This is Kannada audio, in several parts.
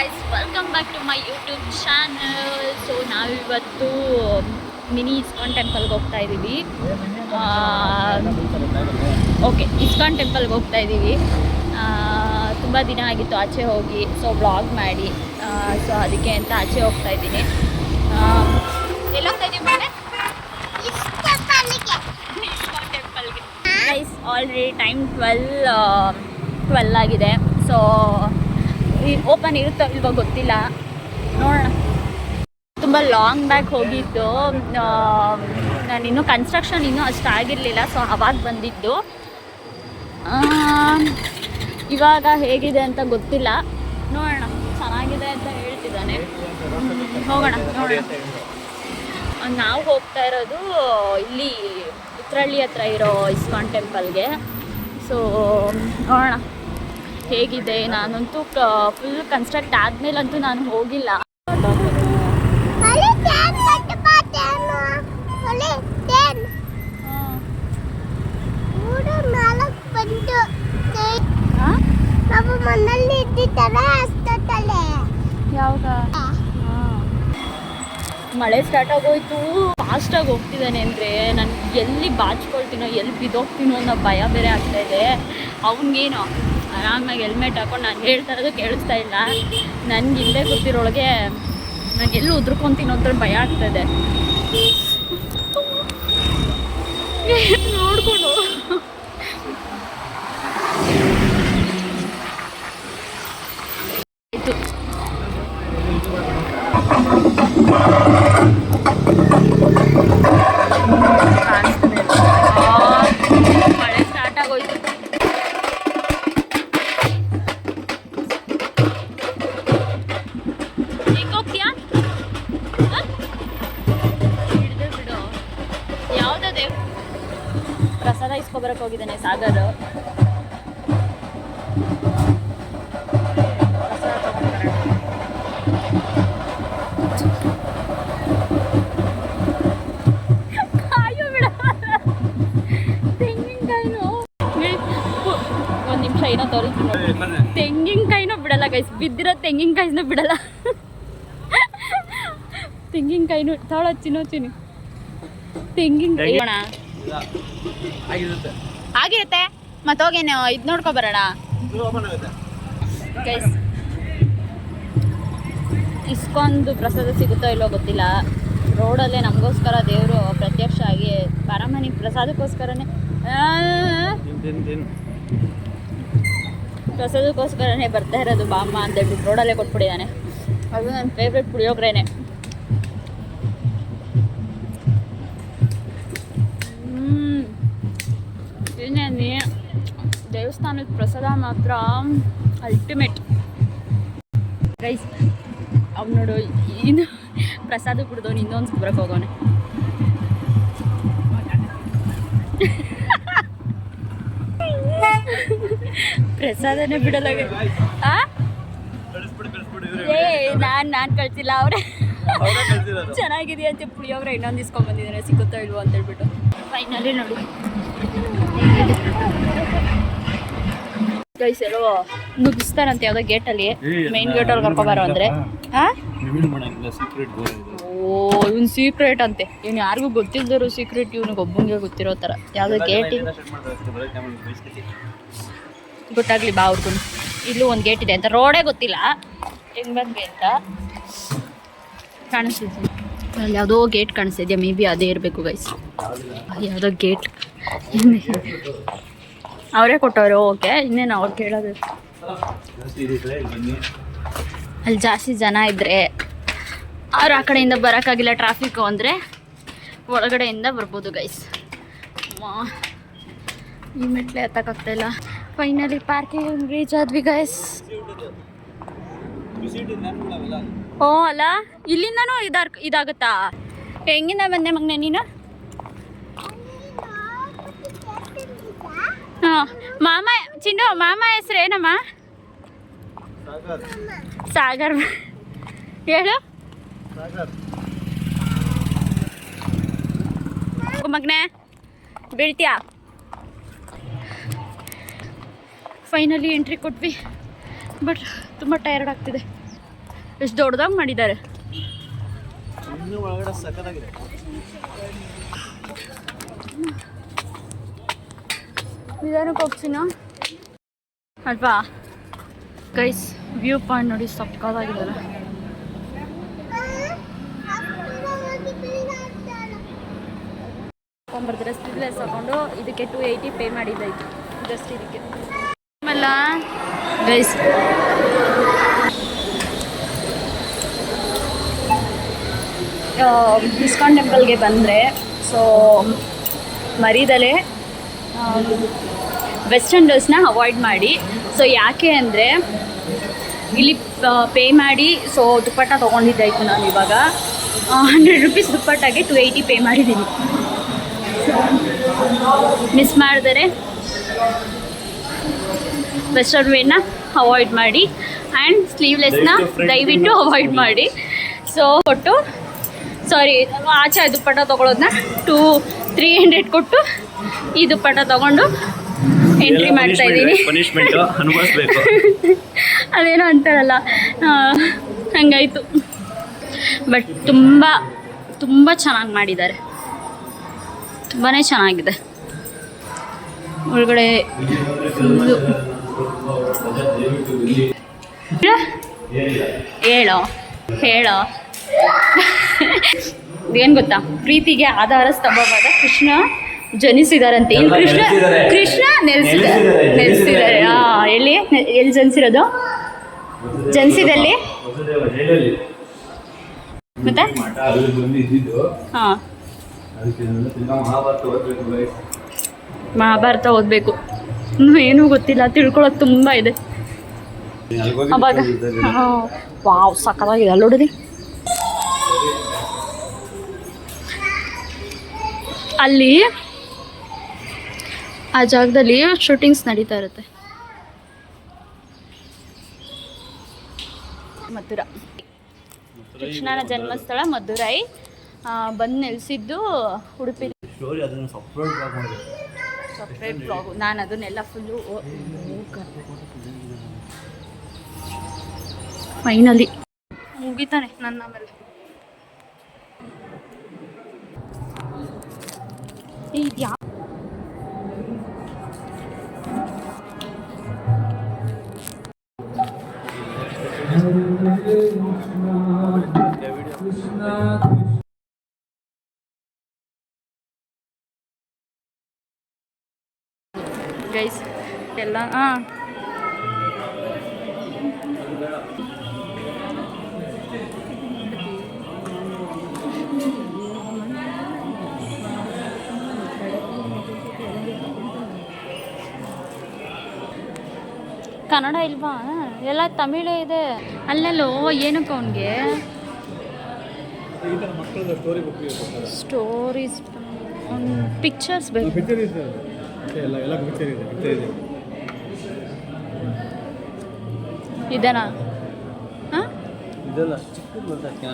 Guys, welcome back to my YouTube channel. So ನಾವಿವತ್ತು ಮಿನಿ ಇಸ್ಕಾನ್ ಟೆಂಪಲ್ಗೆ ಹೋಗ್ತಾ ಇದ್ದೀವಿ. ಓಕೆ, ಇಸ್ಕಾನ್ ಟೆಂಪಲ್ಗೆ ಹೋಗ್ತಾ ಇದ್ದೀವಿ. ತುಂಬ ದಿನ ಆಗಿತ್ತು ಆಚೆ ಹೋಗಿ, ಸೊ ವ್ಲಾಗ್ ಮಾಡಿ. ಸೊ ಅದಕ್ಕೆ ಅಂತ ಆಚೆ ಹೋಗ್ತಾ ಇದ್ದೀನಿ. ಎಲ್ಲಿ ಹೋಗ್ತಾ ಇದ್ದೀವಿ ಮನೆ? ಇಸ್ಕಾನ್ ಟೆಂಪಲ್ಗೆ. ಗೈಸ್, ಆಲ್ರೆಡಿ ಟೈಮ್ 12 ಆಗಿದೆ. ಸೊ ಓಪನ್ ಇರುತ್ತೋ ಇಲ್ವೋ ಗೊತ್ತಿಲ್ಲ, ನೋಡೋಣ. ತುಂಬ ಲಾಂಗ್ ಬ್ಯಾಕ್ ಹೋಗಿದ್ದು. ನಾನಿನ್ನೂ ಕನ್ಸ್ಟ್ರಕ್ಷನ್ ಇನ್ನೂ ಅಷ್ಟು ಆಗಿರಲಿಲ್ಲ, ಸೊ ಅವಾಗ ಬಂದಿದ್ದು. ಇವಾಗ ಹೇಗಿದೆ ಅಂತ ಗೊತ್ತಿಲ್ಲ, ನೋಡೋಣ. ಚೆನ್ನಾಗಿದೆ ಅಂತ ಹೇಳ್ತಿದ್ದಾನೆ, ಹೋಗೋಣ ನೋಡೋಣ. ನಾವು ಹೋಗ್ತಾ ಇರೋದು ಇಲ್ಲಿ ಉತ್ರಳ್ಳಿ ಹತ್ರ ಇರೋ ಇಸ್ಕಾನ್ ಟೆಂಪಲ್ಗೆ. ಸೊ ನೋಡೋಣ ಹೇಗಿದೆ. ನಾನಂತೂ ಫುಲ್ ಕನ್ಸ್ಟ್ರಕ್ಟ್ ಆದಮೇಲಂತೂ ನಾನು ಹೋಗಿಲ್ಲ. ಯಾವಾಗ ಮಳೆ ಸ್ಟಾರ್ಟ್ ಆಗೋಯ್ತು, ಫಾಸ್ಟಾಗಿ ಹೋಗ್ತಿದ್ದಾನೆ ಅಂದರೆ ನಾನು ಎಲ್ಲಿ ಬಾಚ್ಕೊಳ್ತೀನೋ ಎಲ್ಲಿ ಬಿದ್ದೋಗ್ತೀನೋ ಅನ್ನೋ ಭಯ ಬೇರೆ ಆಗ್ತಾಯಿದೆ. ಅವನಿಗೇನೋ ಆರಾಮಾಗಿ ಹೆಲ್ಮೆಟ್ ಹಾಕೊಂಡು ನಾನು ಹೇಳ್ತಾ ಇರೋದು ಕೇಳಿಸ್ತಾ ಇಲ್ಲ. ನನಗೆ ಇಲ್ಲೇ ಗೊತ್ತಿರೋಳಗೆ ನಾನು ಎಲ್ಲೂ ಉದ್ರಕೊಂತೀನೋ ಅಂತ ಭಯ ಆಗ್ತಾಯಿದೆ. ನೋಡ್ಕೊಂಡು ಮಳೆ ಸ್ಟಾರ್ಟ್ ಆಗೋಯ್ತು. ಹೋಗ್ತೀಯಾ? ಹಿಡಿದು ಬಿಡು. ಯಾವುದೇ ಪ್ರಸಾದ ಇಸ್ಕೊಬರಕ್ಕೆ ಹೋಗಿದ್ದಾನೆ ಸಾಗರ್. ಕಾಯೋ ಬಿಡ, ತೆಂಗಿನಕಾಯಿನೂ ಒಂದು ನಿಮಿಷ ಏನೋ ತೋರಿಸ್ತೀನಿ. ತೆಂಗಿನಕಾಯಿನೂ ಬಿಡಲ್ಲ ಗೈಸ್, ಬಿದ್ದಿರೋ ತೆಂಗಿನಕಾಯಿನೂ ಬಿಡಲ್ಲ. ತೆಂಗಿನಕಾಯಿನೂ ತಾಳ ಚಿನ್ನೋಚಿನಿ ತೆಂಗಿನಕಾಯಿ ಆಗಿರುತ್ತೆ. ಮತ್ತೆ ಹೋಗೇನು ಇದು ನೋಡ್ಕೊ ಬರೋಣ ಗೈಸ್. ಇಸ್ಕೊಂದು ಪ್ರಸಾದ ಸಿಗುತ್ತೋ ಇಲ್ಲೋ ಗೊತ್ತಿಲ್ಲ. ರೋಡಲ್ಲೇ ನಮಗೋಸ್ಕರ ದೇವರು ಪ್ರತ್ಯಕ್ಷ ಆಗಿ ಪರಮನಿ ಪ್ರಸಾದಕ್ಕೋಸ್ಕರನೇ ಬರ್ತಾ ಇರೋದು ಬಾಮ್ಮ ಅಂತ ಹೇಳ್ಬಿಟ್ಟು ರೋಡಲ್ಲೇ ಕೊಟ್ಬಿಟ್ಟಿದ್ದಾನೆ. ಅದು ನನ್ನ ಫೇವ್ರೆಟ್ ಪುಳಿಯೋಗ್ರೇನೆ. ಇನ್ನೇನು ದೇವಸ್ಥಾನದ ಪ್ರಸಾದ ಮಾತ್ರ ಅಲ್ಟಿಮೇಟ್ ಗೈಸ್. ಅವ್ನು ನೋಡು, ಇನ್ನು ಪ್ರಸಾದ ಕುಡ್ದವನು ಇನ್ನೊಂದು ಬರಕ್ಕೆ ಹೋಗೋನೆ. ಪ್ರಸಾದನೇ ಬಿಡಲ್ಲ. ನಾನು ಕಳ್ಸಿಲ್ಲ, ಅವರೇ ಚೆನ್ನಾಗಿದೆ ಅಂತ ಪುಳಿಯೋಗ್ರೆ ಇನ್ನೊಂದು ಇಸ್ಕೊಂಡ್ಬಂದಿದ್ದಾನೆ. ಸಿಗುತ್ತೋ ಇಲ್ವೋ ಅಂತ ಹೇಳ್ಬಿಟ್ಟು ಫೈನಲಿ ನೋಡಿ ಗೈಸ್, ಎಲ್ಲೋ ನುಗ್ಗಿಸ್ತಾರಂತೆ ಯಾವುದೋ ಗೇಟಲ್ಲಿ, ಮೈನ್ ಗೇಟಲ್ಲಿ ಕರ್ಕೊಬಾರೋ ಅಂದರೆ. ಓ, ಇವನು ಸೀಕ್ರೆಟ್ ಅಂತೆ. ಇವ್ನು ಯಾರಿಗೂ ಗೊತ್ತಿಲ್ದರು ಸೀಕ್ರೆಟ್, ಇವನಿಗೆ ಒಬ್ಬನಿಗೆ ಗೊತ್ತಿರೋ ಥರ ಯಾವುದೋ ಗೇಟ್ ಇದೆ. ಗೊತ್ತಾಗ್ಲಿ ಬಾ ಅವ್ರಿಗೂ. ಇಲ್ಲೂ ಒಂದು ಗೇಟ್ ಇದೆ ಅಂತ, ರೋಡೇ ಗೊತ್ತಿಲ್ಲ ಹೆಂಗೆ ಬಂದ್ವಿ ಅಂತ ಕಾಣಿಸ್ತಿದ್ವಿ. ಅಲ್ಲಿ ಯಾವುದೋ ಗೇಟ್ ಕಾಣಿಸ್ತಿದ್ಯಾ, ಮೇ ಬಿ ಅದೇ ಇರಬೇಕು ಗೈಸ್. ಯಾವುದೋ ಗೇಟ್ ಅವರೇ ಕೊಟ್ಟವರು. ಓಕೆ, ಇನ್ನೇನು ಅವ್ರು ಕೇಳೋದು. ಅಲ್ಲಿ ಜಾಸ್ತಿ ಜನ ಇದ್ದರೆ ಅವ್ರು ಆ ಕಡೆಯಿಂದ ಬರೋಕ್ಕಾಗಿಲ್ಲ, ಟ್ರಾಫಿಕ್ಕು ಅಂದರೆ ಒಳಗಡೆಯಿಂದ ಬರ್ಬೋದು ಗೈಸ್. ಈ ಮೆಟ್ಲೆ ಹತ್ತಕ್ಕಾಗ್ತಾಯಿಲ್ಲ. ಫೈನಲಿ ಪಾರ್ಕಿಂಗ್ ರೀಚ್ ಆದ್ವಿ ಗೈಸ್. ಓ ಅಲ್ಲ, ಇಲ್ಲಿಂದನೂ ಇದಾಗುತ್ತಾ? ಹೆಂಗಿಂದ ಬಂದೆ ಮಗನೇ ನೀನು? ಹಾಂ, ಮಾಮ ಚಿನ್ನು, ಮಾಮ ಹೆಸ್ರು ಏನಮ್ಮ? ಸಾಗರ್. ಹೇಳು ಮಗನೇ, ಬೀಳ್ತೀಯಾ? ಫೈನಲಿ ಎಂಟ್ರಿ ಕೊಟ್ವಿ, ಬಟ್ ತುಂಬ ಟಯರ್ಡ್ ಆಗ್ತಿದೆ. ಎಷ್ಟು ದೊಡ್ಡದಾಗಿ ಮಾಡಿದ್ದಾರೆ. ಒಳಗಡೆ ಸಕ್ಕತ್ತಾಗಿದೆ. ನಿಧಾನಕ್ಕೆ ಹೋಗ್ತೀನ ಅಲ್ವಾ ಗೈಸ್. ವ್ಯೂ ಪಾಯಿಂಟ್ ನೋಡಿ ಸಕ್ಕತ್ತಾಗಿದ್ದಾರೆ. ಬರ್ತಾರೆ ಸ್ಲೀವ್ಲೆಸ್ ಹಾಕೊಂಡು ಇದಕ್ಕೆ 280 ಪೇ ಮಾಡಿದ್ದಾಯ್ತು ಜಸ್ಟ್ ಇದಕ್ಕೆ. ಆಮೇಲೆ ಗೈಸ್ ಇಸ್ಕಾನ್ ಟೆಂಪಲ್ಗೆ ಬಂದರೆ ಸೊ ಮರಿದಲೇ ವೆಸ್ಟರ್ನ್ ಡ್ರೆಸ್ನ ಅವಾಯ್ಡ್ ಮಾಡಿ. ಸೊ ಯಾಕೆ ಅಂದರೆ ಇಲ್ಲಿ ಪೇ ಮಾಡಿ ಸೊ ದುಪ್ಪಟ್ಟ ತೊಗೊಂಡಿದ್ದಾಯಿತು ನಾನು ಇವಾಗ 100 ರೂಪೀಸ್ ದುಪ್ಪಟ್ಟಾಗೆ 280 ಪೇ ಮಾಡಿದ್ದೀನಿ. ಮಿಸ್ ಮಾಡಿದರೆ ವೆಸ್ಟರ್ನ್ ವೇರ್ನ ಅವಾಯ್ಡ್ ಮಾಡಿ ಆ್ಯಂಡ್ ಸ್ಲೀವ್ಲೆಸ್ನ ದಯವಿಟ್ಟು ಅವಾಯ್ಡ್ ಮಾಡಿ. ಸೊ ಕೊಟ್ಟು ಸಾರಿ ಆಚೆ ದುಪ್ಪಟ್ಟ ತೊಗೊಳೋದನ್ನ 300 ಕೊಟ್ಟು ಈ ದುಪ್ಪಟ್ಟ ತೊಗೊಂಡು ಎಂಟ್ರಿ ಮಾಡ್ತಾ ಇದ್ದೀನಿ. ಅದೇನೋ ಅಂತಾರಲ್ಲ ಹಂಗಾಯಿತು. ಬಟ್ ತುಂಬ ತುಂಬ ಚೆನ್ನಾಗಿ ಮಾಡಿದ್ದಾರೆ, ತುಂಬಾ ಚೆನ್ನಾಗಿದೆ. ಒಳಗಡೆ ಫುಲ್ಲು ಹೇಳೋ ಏನು ಗೊತ್ತಾ, ಪ್ರೀತಿಗೆ ಆಧಾರ ಸ್ತಂಭವಾದ ಕೃಷ್ಣ ಜನಿಸಿದಾರಂತೆ. ಇಲ್ಲಿ ಕೃಷ್ಣ ನೆಲೆಸಿದ್ದಾರೆ. ಎಲ್ಲಿ ಜನಿಸಿರೋದು? ಜನಿಸಿದಲ್ಲಿ ಮತ್ತೆ ಹಾಂ ಮಹಾಭಾರತ ಓದಬೇಕು. ಇನ್ನೂ ಏನೂ ಗೊತ್ತಿಲ್ಲ, ತಿಳ್ಕೊಳ್ಳೋದು ತುಂಬ ಇದೆ. ಅವಾಗ ವಾವ್ ಸಕ್ಕತ್ತಾಗಿದೆ ಅಲ್ಲಿ ನೋಡಿರಿ. ಅಲ್ಲಿ ಆ ಜಾಗದಲ್ಲಿ ಶೂಟಿಂಗ್ಸ್ ನಡೀತಾ ಇರುತ್ತೆ. ಮಥುರಾ ಕೃಷ್ಣನ ಜನ್ಮಸ್ಥಳ ಮಧುರೈ. ಬಂದು ನೆಲೆಸಿದ್ದು ಉಡುಪಿ. Separate blog. ನಾನು ಅದನ್ನೆಲ್ಲ ಫುಲ್ಲು ಫೈನಲಿ ಮುಗಿತಾನೆ ನನ್ನ ಆಮೇಲೆ. ಇದ್ಯಾ ಗೈಸ್ ಎಲ್ಲ ಕನ್ನಡ ಇಲ್ವಾ? ಎಲ್ಲ ತಮಿಳೇ ಇದೆ. ಅಲ್ಲೆಲ್ಲೋ ಏನಕ್ಕೆ ಅವನಿಗೆ ಸ್ಟೋರೀಸ್ ಪಿಕ್ಚರ್ಸ್ ಬೇಕು. ಇದನಾ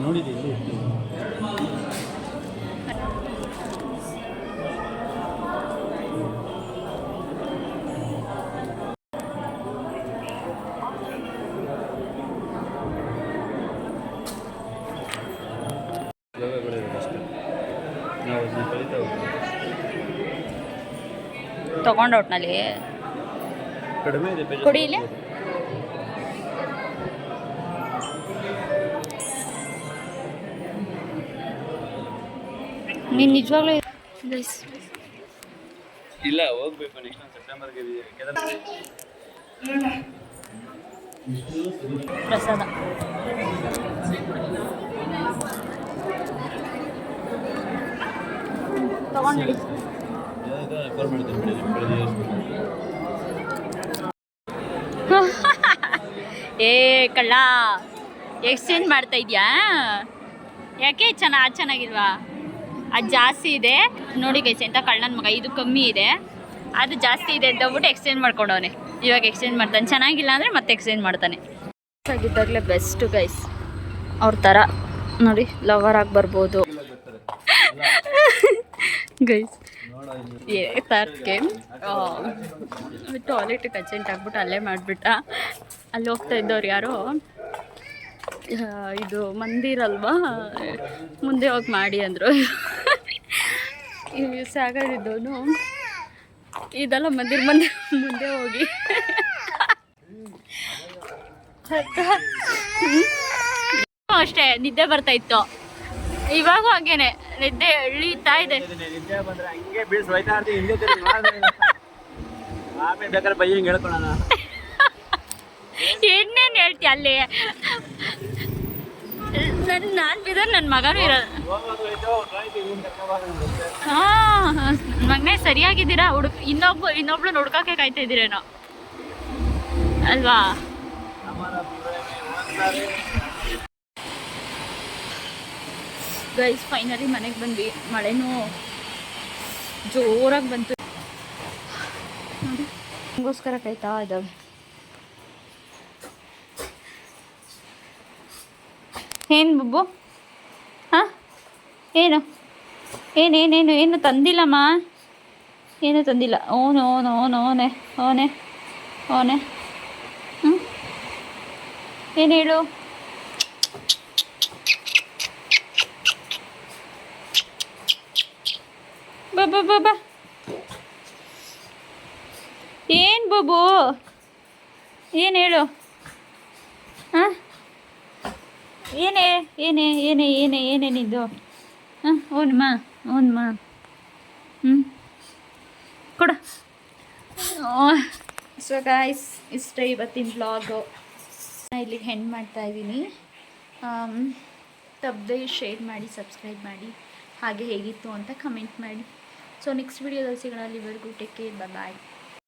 ನೋಡಿದ್ದೀನಿ. ತಗೊಂಡು ಒಟ್ನಲ್ಲಿ ಕೊಡಿ ಇಲ್ಲಿ. ನೀನು ನಿಜವಾಗ್ಲೂ ಇಲ್ಲ ಹೋಗ್ಬೇಕು ನೆಕ್ಸ್ಟ್ ಸೆಪ್ಟೆಂಬರ್ಗೆ ಪ್ರಸಾದ. ತಗೊಂಡು ಏ ಕಳ್ಳ ಎಕ್ಸ್ಚೇಂಜ್ ಮಾಡ್ತಾ ಇದೆಯಾ? ಯಾಕೆ ಚೆನ್ನಾಗಿಲ್ವಾ? ಅದು ಜಾಸ್ತಿ ಇದೆ ನೋಡಿ ಗೈಸ್ ಅಂತ ಕಳ್ಳನ ಮಗ. ಇದು ಕಮ್ಮಿ ಇದೆ, ಅದು ಜಾಸ್ತಿ ಇದೆ ಅಂತ ಹೇಳ್ಬಿಟ್ಟು ಎಕ್ಸ್ಚೇಂಜ್ ಮಾಡ್ಕೊಂಡವನೆ. ಇವಾಗ ಎಕ್ಸ್ಚೇಂಜ್ ಮಾಡ್ತಾನೆ. ಚೆನ್ನಾಗಿಲ್ಲ ಅಂದರೆ ಮತ್ತೆ ಎಕ್ಸ್ಚೇಂಜ್ ಮಾಡ್ತಾನೆ. ಆಗಿದ್ದಾಗಲೇ ಬೆಸ್ಟು ಗೈಸ್. ಅವ್ರ ಥರ ನೋಡಿ ಲವರ್ ಆಗಿ ಬರ್ಬೋದು ಗೈಸ್. ತರ್ಕೆ ಟಾಯ್ಲೆಟಿಗೆ ಅರ್ಜೆಂಟ್ ಆಗ್ಬಿಟ್ಟು ಅಲ್ಲೇ ಮಾಡಿಬಿಟ್ಟ. ಅಲ್ಲಿ ಹೋಗ್ತಾ ಇದ್ದವ್ರು ಯಾರೋ ಇದು ಮಂದಿರ ಅಲ್ವಾ, ಮುಂದೆ ಹೋಗಿ ಮಾಡಿ ಅಂದರು. ಇವು ಸಾಗರಿದ್ದವನು ಇದೆಲ್ಲ ಮಂದಿರ ಮುಂದೆ ಹೋಗಿ ಅಷ್ಟೇ ನಿದ್ದೆ ಬರ್ತಾ ಇತ್ತು. ಇವಾಗೂ ಹಂಗೇನೆ ನಿದ್ದೆ ಎಳೀತಾ ಇದೆ. ನಿದ್ದೆ ಬಂದ್ರೆ ಹಂಗೆ ಬೀಳ್ಸ್ ಹೋಯ್ತಾ ಇರ್ತೀವಿ ಹಿಂದೆ ಆಮೇಲೆ ಬೇಕಾದ್ರೆ ಬೈ ಹಿಂಗೆ ಹೇಳ್ಕೊಳ್ಳೋಣ. ಏನೇನು ಹೇಳ್ತಿ ಅಲ್ಲಿ? ನಾನು ಬಿದ್ರೆ ನನ್ನ ಮಗನೂ ಇರೋದು. ಹಾಂ ಮಗನೇ ಸರಿಯಾಗಿದ್ದೀರಾ? ಇನ್ನೊಬ್ಳು ಹುಡ್ಕೋಕೆ ಕಾಯ್ತಾ ಇದ್ದೀರೇನೋ ಅಲ್ವಾ? ಗೈಸ್ ಫೈನಲಿ ಮನೆಗೆ ಬಂದ್ವಿ. ಮಳೆನೂ ಜೋರಾಗಿ ಬಂತು. ಹಂಗೋಸ್ಕರ ಕಾಯ್ತಾ ಇದ್ದಾವೆ. ಏನು ಬುಬ್ಬು? ಹಾಂ ಏನು ಏನು ತಂದಿಲ್ಲಮ್ಮ? ಏನು ತಂದಿಲ್ಲ. ಓನೆ ಹ್ಞೂ ಏನು ಹೇಳು? ಬಾ ಏನು ಬಾಬು? ಏನು ಹೇಳು? ಹಾಂ ಏನೇನಿದ್ದು? ಹಾಂ ಓನ್ಮಾ ಕೊಡ. ಸೊ ಗಾಯ್ಸ್ ಇಷ್ಟ ಇವತ್ತಿನ ವ್ಲಾಗು. ಇಲ್ಲಿಗೆ ಹೆಂಡ್ ಮಾಡ್ತಾಯಿದ್ದೀನಿ. ತಪ್ಪದೆ ಶೇರ್ ಮಾಡಿ, ಸಬ್ಸ್ಕ್ರೈಬ್ ಮಾಡಿ, ಹಾಗೆ ಹೇಗಿತ್ತು ಅಂತ ಕಮೆಂಟ್ ಮಾಡಿ. ಸೊ ನೆಕ್ಸ್ಟ್ ವಿಡಿಯೋದಲ್ಲಿ ಸಿಗೋಣ. ಅಲ್ಲಿವರೆಗೂ ಟೇಕ್ ಕೇರ್, ಬಾಯ್.